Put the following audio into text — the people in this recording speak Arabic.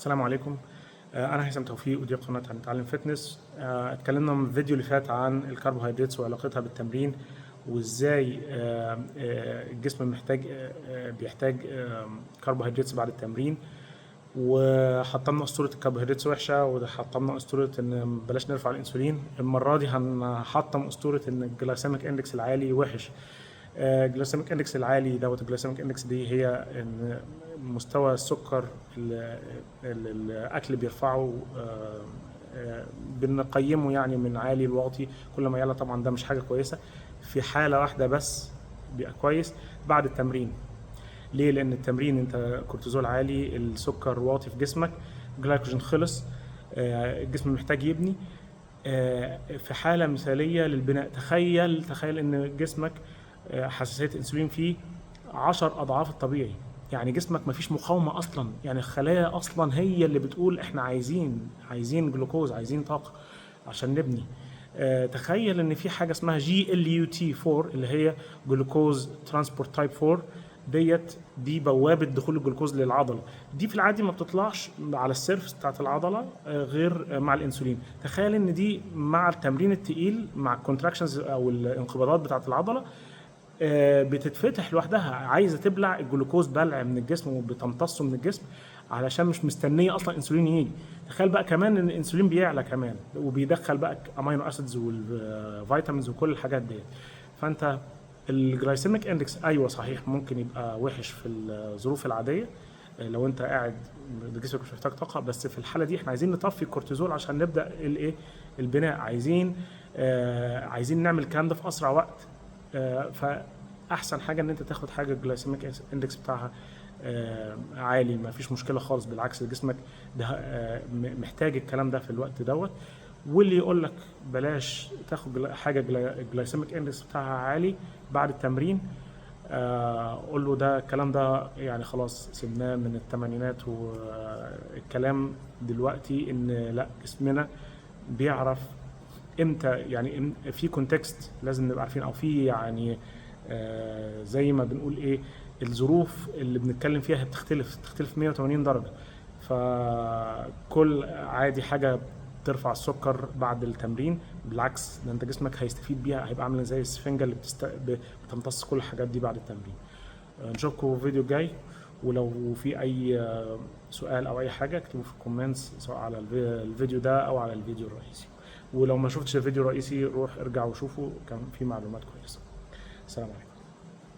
السلام عليكم. أنا هيثم توفيق ودي قناة هنتعلم فتنس. اتكلمنا من الفيديو اللي فات عن الكربوهيدرات وعلاقتها بالتمرين وازاي الجسم بيحتاج كربوهيدرات بعد التمرين، وحطمنا أسطورة الكربوهيدرات وحشة وحطمنا أسطورة إن بلاش نرفع الأنسولين. المرة دي هنحطم أسطورة إن الجلايسيميك إندكس العالي وحش. الجلايسيميك إندكس العالي الجلايسيميك إندكس دي هي إن مستوى السكر اللي الأكل بيرفعه، بنقيمه يعني من عالي لواطي. كل ما يعلى طبعا ده مش حاجة كويسة. في حالة واحدة بس بيبقى كويس، بعد التمرين. ليه؟ لأن التمرين أنت كورتيزول عالي، السكر واطي في جسمك، الجلايكوجين خلص، الجسم محتاج يبني. في حالة مثالية للبناء، تخيل إن جسمك حساسية الأنسولين فيه 10 أضعاف الطبيعي. يعني جسمك مفيش مقاومة أصلا، يعني الخلايا أصلا هي اللي بتقول إحنا عايزين جلوكوز، عايزين طاقة عشان نبني. تخيل إن في حاجة اسمها GLUT4 اللي هي جلوكوز ترانسبورت تايب 4. دي بوابة دخول الجلوكوز للعضلة. دي في العادي ما بتطلعش على السيرفس بتاعت العضلة غير مع الانسولين. تخيل ان دي مع التمرين التقيل، مع الكونتراكشنز او الانقباضات بتاعت العضلة، بتتفتح لوحدها، عايزة تبلع الجلوكوز بلع من الجسم وبتمتصه من الجسم علشان مش مستنية اصلا انسولين يجي. تخيل بقى كمان ان الانسولين بيعلى كمان وبيدخل بقى امينو اسيدز والفيتامينز وكل الحاجات دي. فانت الجلايسيميك اندكس ايوه صحيح ممكن يبقى وحش في الظروف العاديه، لو انت قاعد جسمك مش محتاج طاقه، بس في الحاله دي احنا عايزين نطفي الكورتيزول عشان نبدا البناء. عايزين نعمل الكلام ده في اسرع وقت. فاحسن حاجه ان انت تاخد حاجه الجلايسيميك اندكس بتاعها عالي، ما فيش مشكله خالص، بالعكس جسمك ده محتاج الكلام ده في الوقت دوت. واللي يقول لك بلاش تاخد حاجه الجلايسيميك اندكس بتاعها عالي بعد التمرين، قول له ده الكلام ده يعني خلاص سيبناه من الثمانينات. والكلام دلوقتي ان لا، جسمنا بيعرف امتى، يعني في كونتكست لازم نبقى عارفين، او في يعني زي ما بنقول الظروف اللي بنتكلم فيها بتختلف 180 درجه. فكل عادي حاجه ترفع السكر بعد التمرين، بالعكس ده انت جسمك هيستفيد بيها، هيبقى عامل زي السفنجه اللي بتمتص كل الحاجات دي بعد التمرين. نشوفكم في فيديو جاي، ولو في اي سؤال او اي حاجه اكتبوا في الكومنتس سواء على الفيديو ده او على الفيديو الرئيسي. ولو ما شفتش الفيديو الرئيسي روح ارجع وشوفه، كان في معلومات كويسه. السلام عليكم.